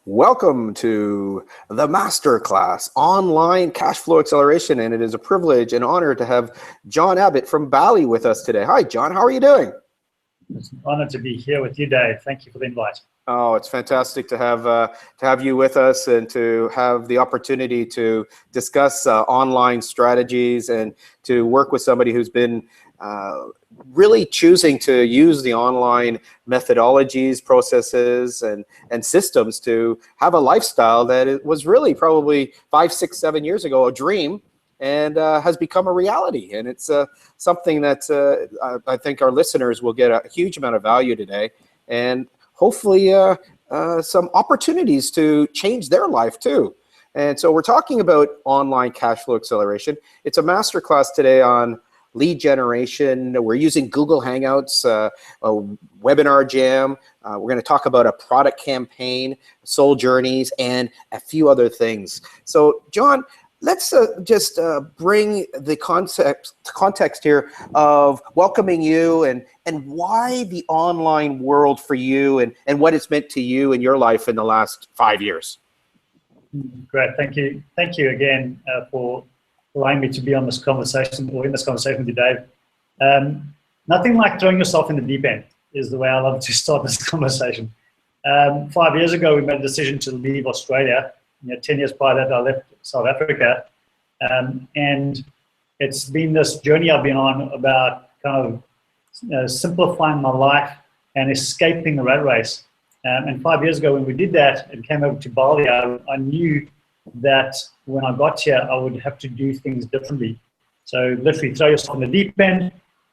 Welcome to the Masterclass Online Cash Flow Acceleration, and it is a privilege and honor to have John Abbott from Bali with us today. Hi, John. How are you doing? It's an honor to be here with you, Dave. Thank you for the invite. Oh, it's fantastic to have you with us and to have the opportunity to discuss online strategies and to work with somebody who's been really choosing to use the online methodologies, processes, and systems to have a lifestyle that it was really probably 5, 6, 7 years ago a dream, and has become a reality. And it's something that I think our listeners will get a huge amount of value today, and hopefully some opportunities to change their life too. And so we're talking about online cash flow acceleration. It's a masterclass today on lead generation. We're using Google Hangouts, a webinar jam. We're going to talk about a product campaign, soul journeys, and a few other things. So, John, let's just bring the context here of welcoming you and why the online world for you and what it's meant to you in your life in the last 5 years. Great, thank you. Thank you again for allowing me to be on this conversation, or in this conversation with you, Dave. Nothing like throwing yourself in the deep end is the way I love to start this conversation. 5 years ago, we made a decision to leave Australia. 10 years prior to that, I left South Africa. And it's been this journey I've been on about kind of simplifying my life and escaping the rat race. And 5 years ago, when we did that and came over to Bali, I knew that when I got here, I would have to do things differently. So literally throw yourself in the deep end.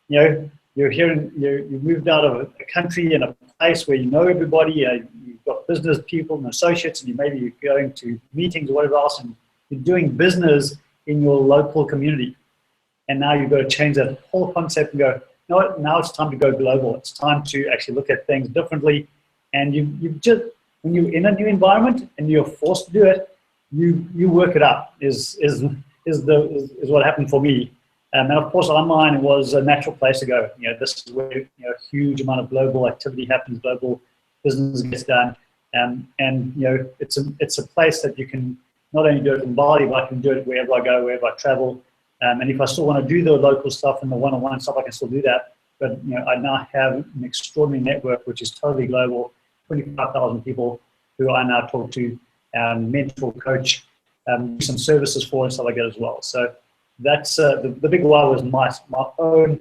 You're here, you moved out of a country and a place where you know everybody. You've got business people and associates, and maybe you're going to meetings or whatever else, and you're doing business in your local community. And now you've got to change that whole concept and go, no, now it's time to go global. It's time to actually look at things differently. And you just, when you're in a new environment and you're forced to do it, you work it up is what happened for me. And of course, online was a natural place to go. This is where a huge amount of global activity happens, global business gets done, and it's a place that you can not only do it in Bali, but I can do it wherever I go, wherever I travel. And if I still want to do the local stuff and the one-on-one stuff, I can still do that. But I now have an extraordinary network which is totally global, 25,000 people who I now talk to, mentor, coach, do some services for, and stuff like that as well. So that's the big why was my own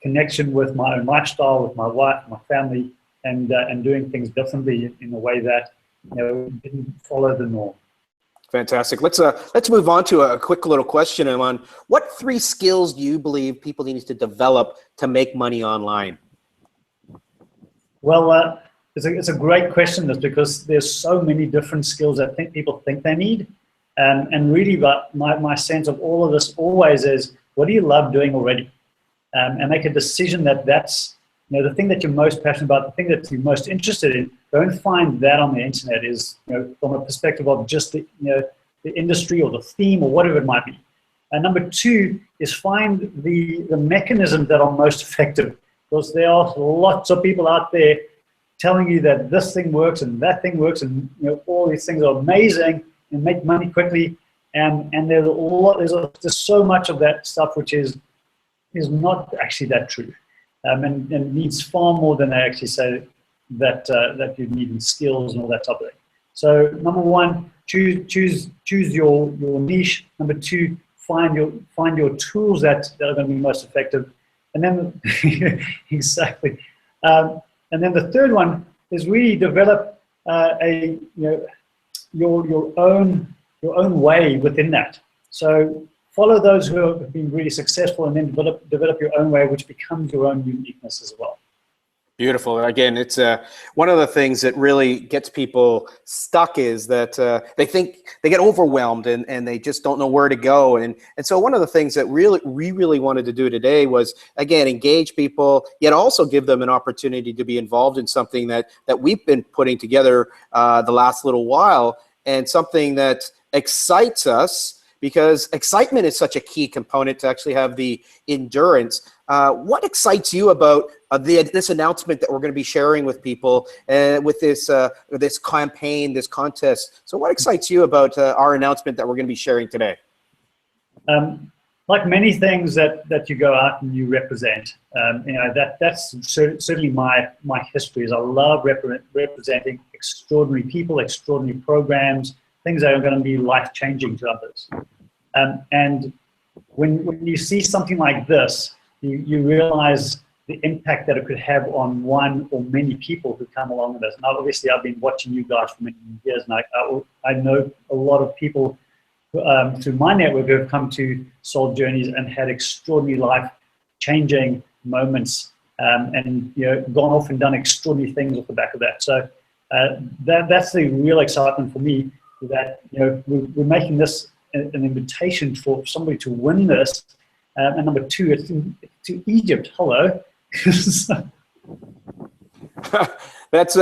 connection with my own lifestyle, with my wife, my family, and doing things differently in a way that didn't follow the norm. Fantastic. Let's move on to a quick little question on what 3 skills do you believe people need to develop to make money online? Well, it's a great question, this, because there's so many different skills that people think they need. And really, but my sense of all of this always is, what do you love doing already? And make a decision that's the thing that you're most passionate about, the thing that you're most interested in. Don't find that on the internet is from a perspective of just the industry or the theme or whatever it might be. And number 2 is find the mechanisms that are most effective, because there are lots of people out there telling you that this thing works and that thing works, and all these things are amazing and make money quickly, and there's so much of that stuff which is not actually that true, and needs far more than they actually say that you need in skills and all that type of thing. So number 1, choose your niche. Number 2, find your tools that are going to be most effective, and then exactly. And then the third one is really develop your own way within that. So follow those who have been really successful, and then develop your own way, which becomes your own uniqueness as well. Beautiful. Again, it's one of the things that really gets people stuck is that they think they get overwhelmed and they just don't know where to go. And so one of the things that we really wanted to do today was, again, engage people, yet also give them an opportunity to be involved in something that we've been putting together the last little while, and something that excites us, because excitement is such a key component to actually have the endurance What excites you about this announcement that we're going to be sharing with people with this campaign, this contest? So what excites you about our announcement that we're going to be sharing today? Like many things that you go out and you represent, that's certainly my history. Is I love representing extraordinary people, extraordinary programs, things that are going to be life-changing to others. And when you see something like this, you realize the impact that it could have on one or many people who come along with us. And obviously, I've been watching you guys for many years, and I know a lot of people through my network who have come to Soul Journeys and had extraordinary life-changing moments, and gone off and done extraordinary things off the back of that. So that's the real excitement for me, that we're making this an invitation for somebody to win this. And number two, it's to Egypt. Hello. That's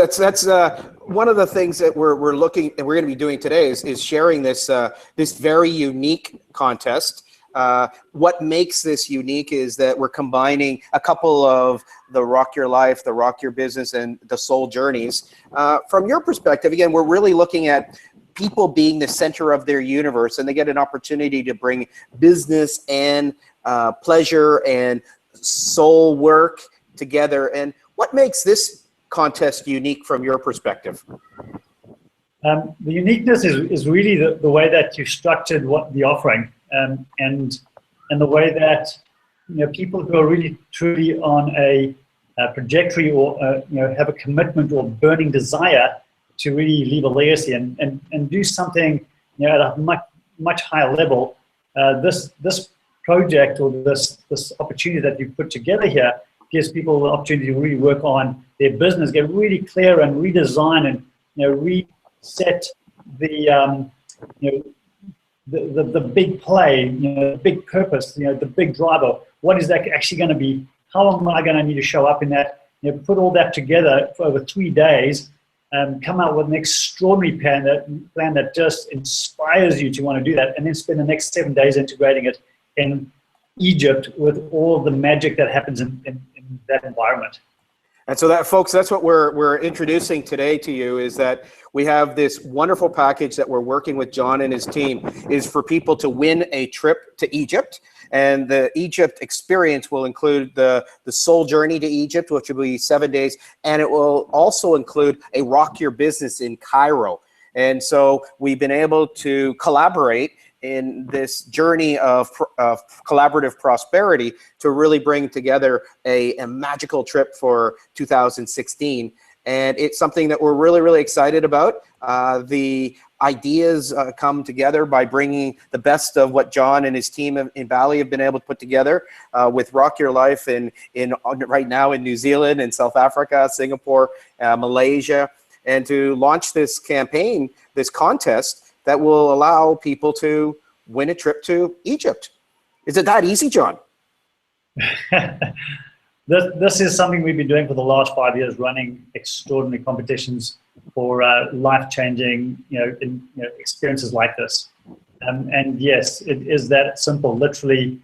one of the things that we're looking and we're going to be doing today is sharing this this very unique contest. What makes this unique is that we're combining a couple of the Rock Your Life, the Rock Your Business, and the Soul Journeys. From your perspective, again, we're really looking at people being the center of their universe, and they get an opportunity to bring business and pleasure and soul work together. And what makes this contest unique from your perspective? The uniqueness is really the way that you structured the offering, and the way that people who are really truly on a trajectory or have a commitment or burning desire to really leave a legacy and do something at a much higher level. This project or this opportunity that you've put together here gives people the opportunity to really work on their business, get really clear and redesign and reset the the big play, the big purpose, the big driver. What is that actually going to be? How am I going to need to show up in that? Put all that together for over 3 days. Come out with an extraordinary plan that just inspires you to want to do that, and then spend the next 7 days integrating it in Egypt with all of the magic that happens in that environment. And so that, folks, that's what we're introducing today to you, is that we have this wonderful package that we're working with John and his team, is for people to win a trip to Egypt. And the Egypt experience will include the Soul Journey to Egypt, which will be 7 days. And it will also include a Rock Your Business in Cairo. And so we've been able to collaborate in this journey of collaborative prosperity to really bring together a magical trip for 2016. And it's something that we're really, really excited about. The ideas come together by bringing the best of what John and his team in Bali have been able to put together with Rock Your Life right now in New Zealand and South Africa, Singapore, Malaysia, and to launch this campaign, this contest that will allow people to win a trip to Egypt. Is it that easy, John? This is something we've been doing for the last 5 years, running extraordinary competitions for life-changing, experiences like this. And yes, it is that simple. Literally,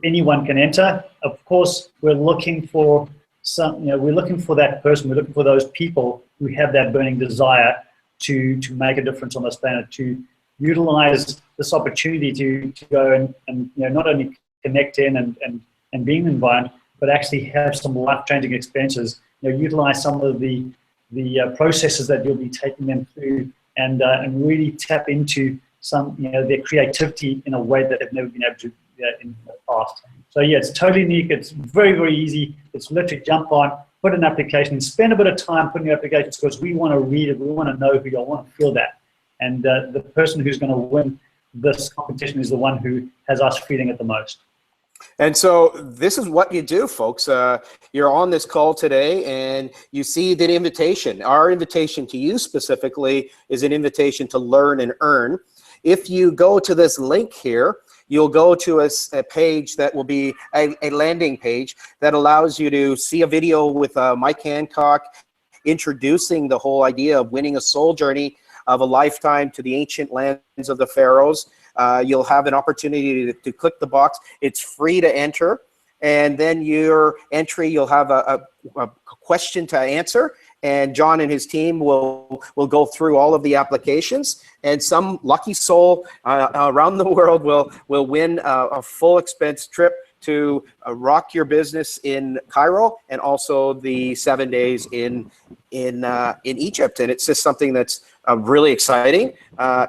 anyone can enter. Of course, we're looking for we're looking for that person. We're looking for those people who have that burning desire to make a difference on this planet, to utilize this opportunity to go and not only connect in and be in the environment, but actually have some life-changing experiences. Utilize some of the processes that you'll be taking them through, and really tap into some their creativity in a way that they've never been able to in the past. So yeah, it's totally unique. It's very, very easy. It's literally jump on, put an application, spend a bit of time putting your applications, because we want to read it. We want to know who you are. We want to feel that. And the person who's going to win this competition is the one who has us feeling it the most. And so this is what you do, folks. You're on this call today and you see the invitation. Our invitation to you specifically is an invitation to learn and earn. If you go to this link here, you'll go to a page that will be a landing page that allows you to see a video with Mike Hancock introducing the whole idea of winning a soul journey of a lifetime to the ancient lands of the pharaohs. You'll have an opportunity to click the box. It's free to enter, and then your entry, you'll have a question to answer, and John and his team will go through all of the applications, and some lucky soul around the world will win a full expense trip to rock your business in Cairo, and also the 7 days in Egypt. And it's just something that's really exciting.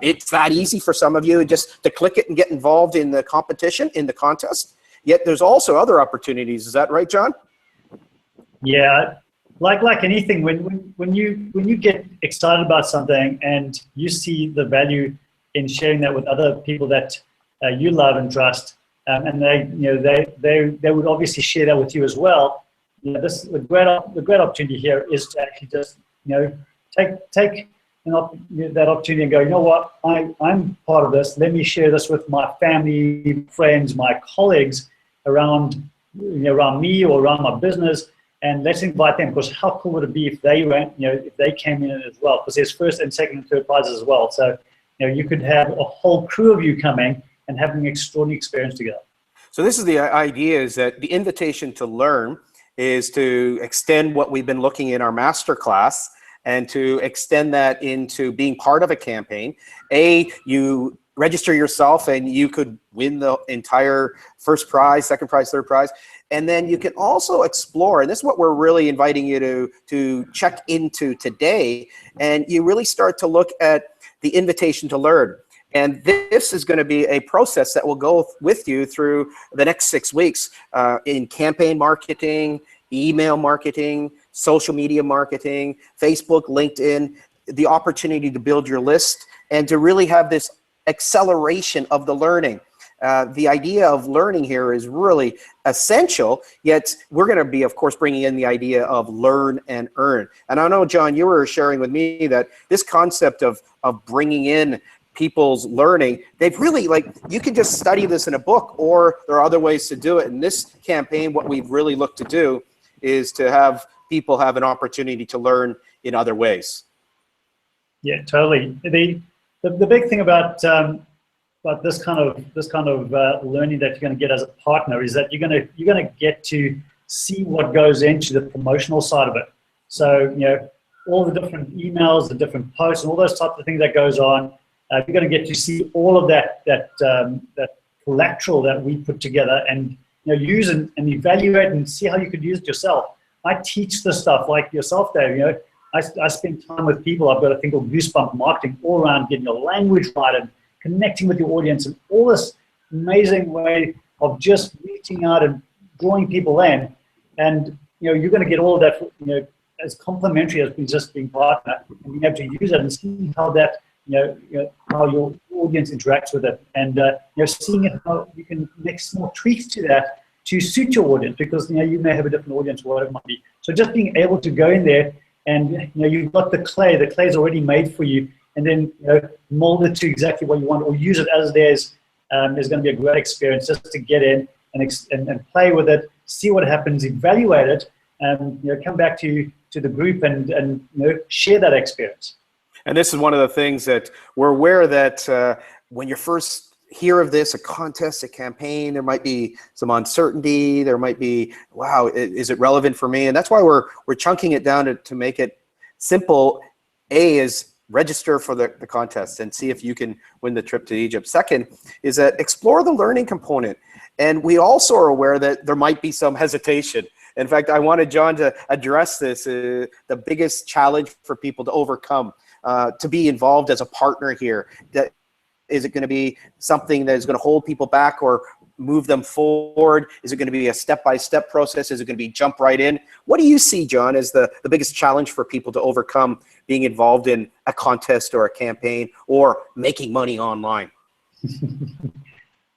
It's that easy for some of you just to click it and get involved in the competition, in the contest. Yet there's also other opportunities. Is that right, John? Yeah, like anything, when you get excited about something and you see the value in sharing that with other people that you love and trust, and they would obviously share that with you as well. The great opportunity here is to actually just take that opportunity and go, you know what, I'm part of this. Let me share this with my family, friends, my colleagues around me or around my business, and let's invite them, because how cool would it be if they went, if they came in as well? Because there's first and second and third prizes as well. So you could have a whole crew of you coming and having an extraordinary experience together. So this is the idea, is that the invitation to learn is to extend what we've been looking in our masterclass, and to extend that into being part of a campaign. You register yourself and you could win the entire first prize, second prize, third prize. And then you can also explore, and this is what we're really inviting you to check into today, and you really start to look at the invitation to learn. And this is going to be a process that will go with you through the next 6 weeks in campaign marketing, email marketing, social media marketing, Facebook, LinkedIn, the opportunity to build your list and to really have this acceleration of the learning. The idea of learning here is really essential, yet we're going to be, of course, bringing in the idea of learn and earn. And I know, John, you were sharing with me that this concept of bringing in people's learning, they've really, you can just study this in a book, or there are other ways to do it. In this campaign, what we've really looked to do is to have people have an opportunity to learn in other ways. Yeah, totally. The big thing about this kind of learning that you're going to get as a partner is that you're going to get to see what goes into the promotional side of it. So all the different emails, the different posts, and all those types of things that goes on. You're going to get to see all of that collateral that we put together, and use and evaluate and see how you could use it yourself. I teach this stuff like yourself, Dave. I spend time with people. I've got a thing called Goosebump Marketing, all around getting your language right and connecting with your audience, and all this amazing way of just reaching out and drawing people in. And you're going to get all of that as complimentary as just being partner, and being able to use it and see how that how your audience interacts with it, and seeing how you can make small tweaks to that to suit your audience, because you may have a different audience or whatever it might be. So just being able to go in there and you've got the clay is already made for you, and then mold it to exactly what you want, or use it as it is going to be a great experience just to get in and play with it, see what happens, evaluate it, and come back to the group and share that experience. And this is one of the things that we're aware that when you first hear of this, a contest, a campaign, there might be some uncertainty. There might be, wow, is it relevant for me? And that's why we're chunking it down to make it simple. A is register for the contest and see if you can win the trip to Egypt. Second is that explore the learning component. And we also are aware that there might be some hesitation. In fact, I wanted John to address this, the biggest challenge for people to overcome. To be involved as a partner here. Is it going to be something that is going to hold people back or move them forward? Is it going to be a step-by-step process? Is it going to be jump right in? What do you see, John, as the biggest challenge for people to overcome being involved in a contest or a campaign or making money online?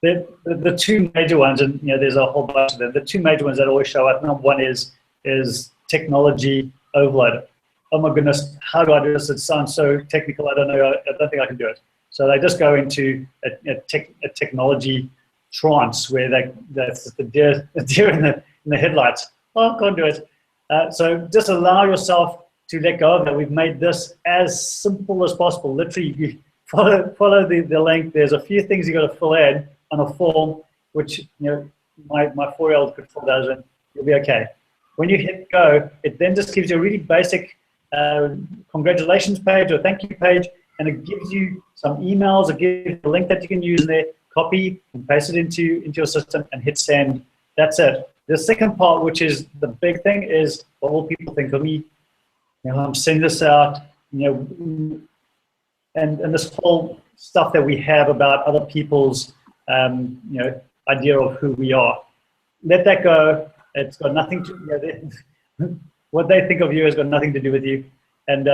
The two major ones, and there's a whole bunch of them. The two major ones that always show up. Number one is technology overload. Oh my goodness, how do I do this? It sounds so technical. I don't know. I don't think I can do it. So they just go into a technology trance where that's the deer in the headlights. Oh, I can't do it. So just allow yourself to let go of that. We've made this as simple as possible. Literally, you follow the link. There's a few things you got to fill in on a form, which my 4-year-old could fill those in. You'll be okay. When you hit go, it then just gives you a really basic congratulations page or thank you page, and it gives you some emails. It gives you a link that you can use in there, copy and paste it into your system, and hit send. That's it. The second part, which is the big thing, is what will people think of me? I'm sending this out, and this whole stuff that we have about other people's, idea of who we are. Let that go. It's got nothing to, what they think of you has got nothing to do with you, and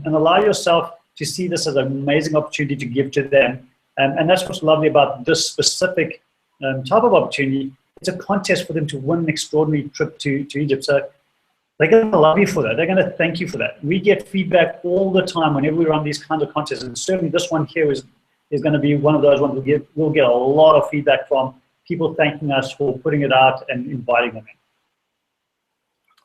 allow yourself to see this as an amazing opportunity to give to them. And that's what's lovely about this specific type of opportunity. It's a contest for them to win an extraordinary trip to Egypt. So they're going to love you for that. They're going to thank you for that. We get feedback all the time whenever we run these kinds of contests, and certainly this one here is going to be one of those ones we'll get a lot of feedback from people thanking us for putting it out and inviting them in.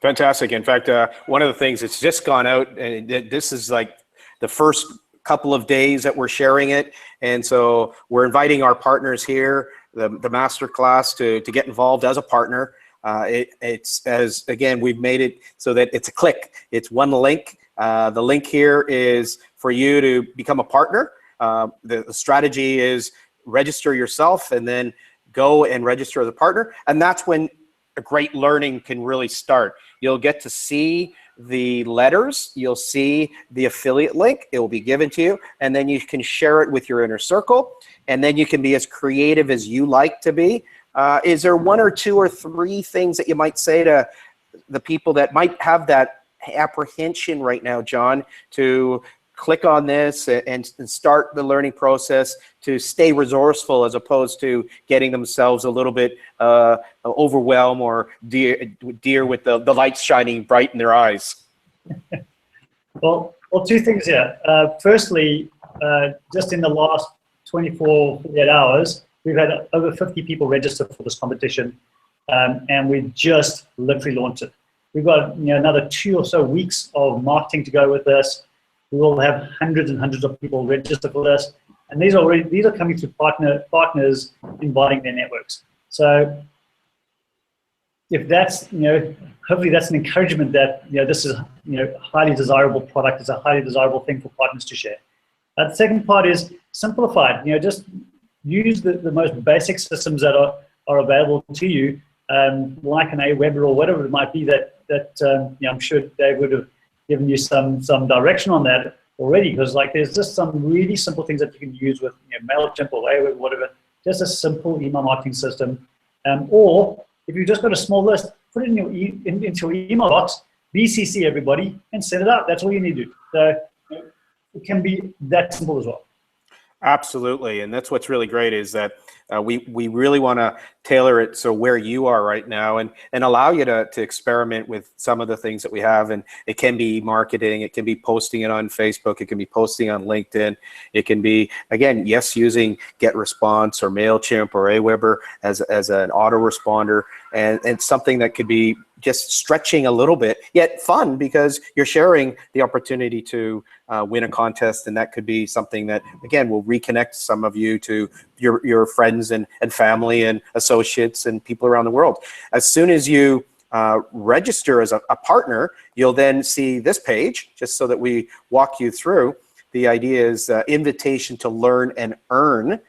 Fantastic. In fact, one of the things that's just gone out, and this is like the first couple of days that we're sharing it, and so we're inviting our partners here, the Masterclass, to get involved as a partner. It's, as again, we've made it so that it's a click. It's one link. The link here is for you to become a partner. The strategy is register yourself and then go and register as a partner, and that's when a great learning can really start. You'll get to see the letters, you'll see the affiliate link, it will be given to you, and then you can share it with your inner circle, and then you can be as creative as you like to be. Is there one or two or three things that you might say to the people that might have that apprehension right now, John, to click on this and start the learning process, to stay resourceful as opposed to getting themselves a little bit overwhelmed or deer with the lights shining bright in their eyes? Well, two things here. Firstly, just in the last 24, 48 hours, we've had over 50 people register for this competition, and we just literally launched it. We've got another 2 or so weeks of marketing to go with this. We will have hundreds and hundreds of people register for this, and these are coming through partners inviting their networks. So if that's hopefully that's an encouragement that this is a highly desirable product. It's a highly desirable thing for partners to share. The second part is simplified. Just use the most basic systems that are available to you, like an Aweber or whatever it might be. That I'm sure Dave would have given you some direction on that already, because there's just some really simple things that you can use with MailChimp or Aweber, whatever. Just a simple email marketing system, or if you've just got a small list, put it in into your email box, BCC everybody, and send it out. That's all you need to do. So it can be that simple as well. Absolutely, and that's what's really great is that we really want to tailor it so where you are right now, and allow you to experiment with some of the things that we have. And it can be marketing, it can be posting it on Facebook, it can be posting on LinkedIn, it can be, again, yes, using GetResponse or MailChimp or Aweber as an autoresponder, and it's something that could be just stretching a little bit, yet fun, because you're sharing the opportunity to win a contest, and that could be something that, again, will reconnect some of you to your friends and family and associates and people around the world. As soon as you register as a partner, you'll then see this page, just so that we walk you through. The idea is invitation to learn and earn.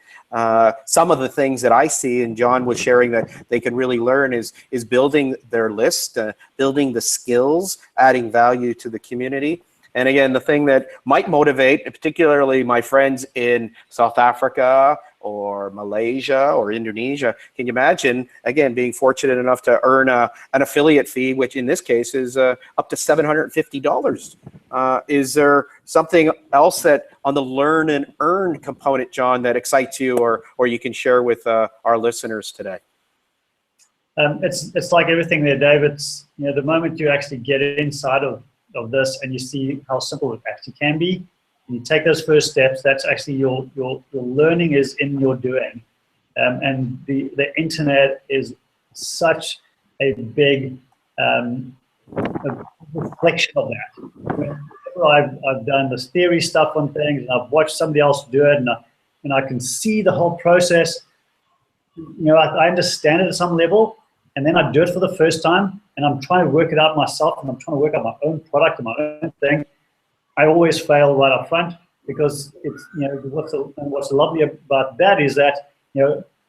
Some of the things that I see, and John was sharing that they can really learn, is building their list, building the skills, adding value to the community. And again, the thing that might motivate, particularly my friends in South Africa or Malaysia or Indonesia, can you imagine, again, being fortunate enough to earn an affiliate fee, which in this case is up to $750. Is there something else that on the learn and earn component, John, that excites you or you can share with our listeners today? It's like everything there, Dave. It's, the moment you actually get inside of this and you see how simple it actually can be, and you take those first steps, that's actually your learning is in your doing. And the internet is such a big reflection of that. I've done this theory stuff on things, and I've watched somebody else do it, and I can see the whole process. I understand it at some level, and then I do it for the first time, and I'm trying to work it out myself, and I'm trying to work out my own product and my own thing. I always fail right up front, because it's, what's lovely about that is that,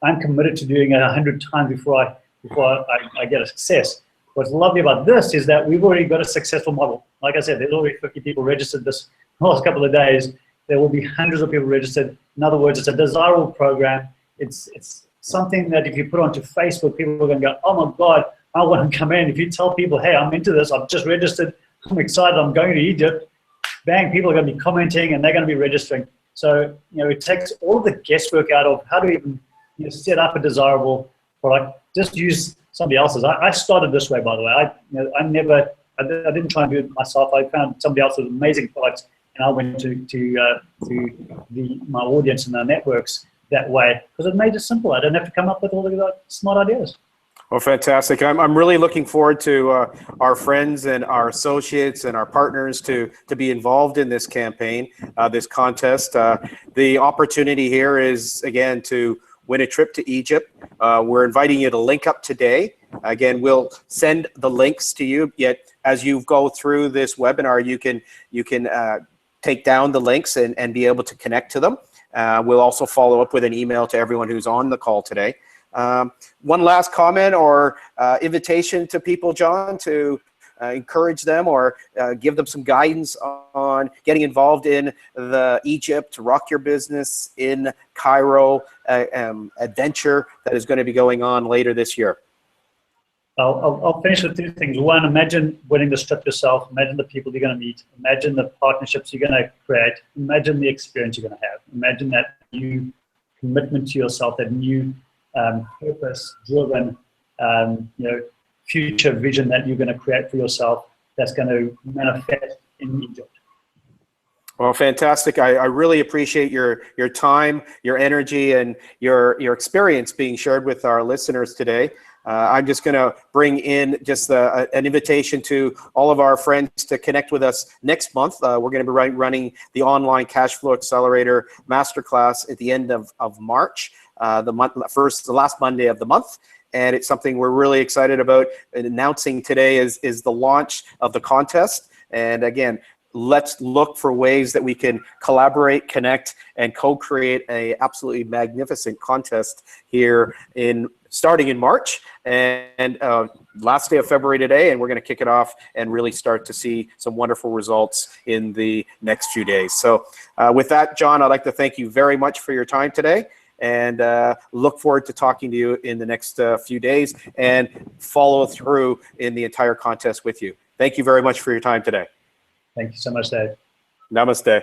I'm committed to doing it 100 times before I get a success. What's lovely about this is that we've already got a successful model. Like I said, there's already 50 people registered this last couple of days. There will be hundreds of people registered. In other words, it's a desirable program. It's something that if you put onto Facebook, people are going to go, oh my God, I want to come in. If you tell people, hey, I'm into this, I've just registered, I'm excited, I'm going to Egypt, bang, people are going to be commenting and they're going to be registering. So, it takes all the guesswork out of how to even set up a desirable product. Just use somebody else's. I started this way, by the way. I didn't try and do it myself. I found somebody else with amazing products, and I went to my audience and their networks that way, because it made it simple. I didn't have to come up with all the smart ideas. Well, fantastic. I'm really looking forward to our friends and our associates and our partners to be involved in this campaign, this contest. The opportunity here is, again, to win a trip to Egypt. We're inviting you to link up today. Again, we'll send the links to you. Yet, as you go through this webinar, you can take down the links and be able to connect to them. We'll also follow up with an email to everyone who's on the call today. One last comment or invitation to people, John, to encourage them or give them some guidance on getting involved in the Egypt Rock Your Business in Cairo adventure that is going to be going on later this year. I'll finish with two things. One, imagine winning this trip yourself. Imagine the people you're going to meet. Imagine the partnerships you're going to create. Imagine the experience you're going to have. Imagine that new commitment to yourself, that new purpose-driven, future vision that you're going to create for yourself that's going to manifest in Egypt. Well, fantastic. I really appreciate your time, your energy, and your experience being shared with our listeners today. I'm just going to bring in just an invitation to all of our friends to connect with us next month. We're going to be running the Online Cash Flow Accelerator Masterclass at the end of March, the last Monday of the month. And it's something we're really excited about. And announcing today is the launch of the contest. And again, let's look for ways that we can collaborate, connect, and co-create a absolutely magnificent contest here starting in March and last day of February today, and we're going to kick it off and really start to see some wonderful results in the next few days. So with that, John, I'd like to thank you very much for your time today, and look forward to talking to you in the next few days and follow through in the entire contest with you. Thank you very much for your time today. Thank you so much, Dave. Namaste.